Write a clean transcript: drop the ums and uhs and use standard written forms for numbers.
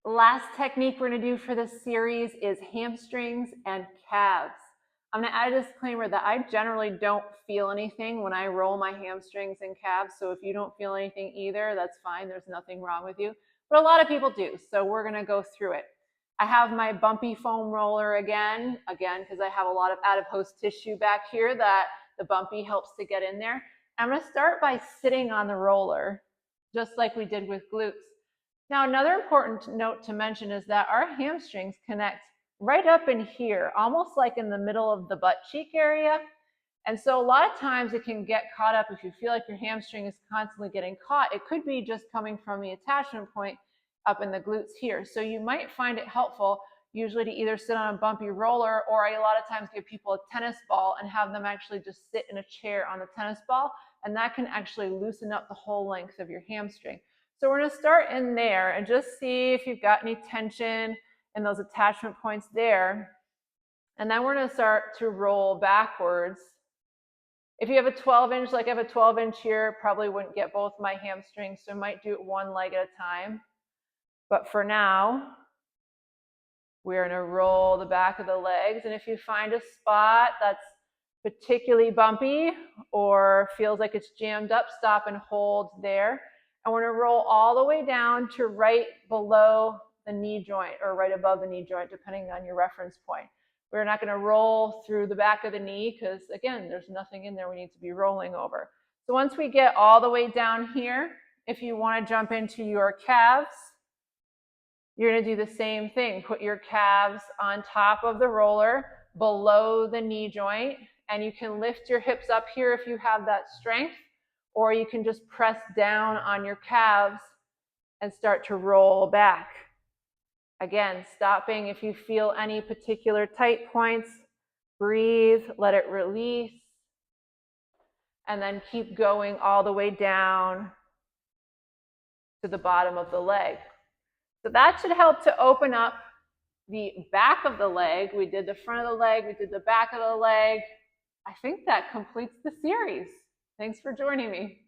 Last technique we're going to do for this series is hamstrings and calves. I'm going to add a disclaimer that I generally don't feel anything when I roll my hamstrings and calves. So if you don't feel anything either, that's fine. There's nothing wrong with you. But a lot of people do. So we're going to go through it. I have my bumpy foam roller again, because I have a lot of adipose tissue back here that the bumpy helps to get in there. I'm going to start by sitting on the roller, just like we did with glutes. Now, another important note to mention is that our hamstrings connect right up in here, almost like in the middle of the butt cheek area. And so a lot of times it can get caught up if you feel like your hamstring is constantly getting caught. It could be just coming from the attachment point up in the glutes here. So you might find it helpful usually to either sit on a bumpy roller, or I a lot of times give people a tennis ball and have them actually just sit in a chair on the tennis ball, and that can actually loosen up the whole length of your hamstring. So we're going to start in there and just see if you've got any tension in those attachment points there. And then we're going to start to roll backwards. If you have a 12-inch, like I have a 12-inch here, probably wouldn't get both my hamstrings, so I might do it one leg at a time. But for now, we're going to roll the back of the legs. And if you find a spot that's particularly bumpy or feels like it's jammed up, stop and hold there. And we're going to roll all the way down to right below the knee joint, or right above the knee joint, depending on your reference point. We're not going to roll through the back of the knee because, again, there's nothing in there we need to be rolling over. So once we get all the way down here, if you want to jump into your calves, you're going to do the same thing. Put your calves on top of the roller, below the knee joint, and you can lift your hips up here if you have that strength, or you can just press down on your calves and start to roll back. Again, stopping if you feel any particular tight points. Breathe, let it release, and then keep going all the way down to the bottom of the leg. So that should help to open up the back of the leg. We did the front of the leg, we did the back of the leg. I think that completes the series. Thanks for joining me.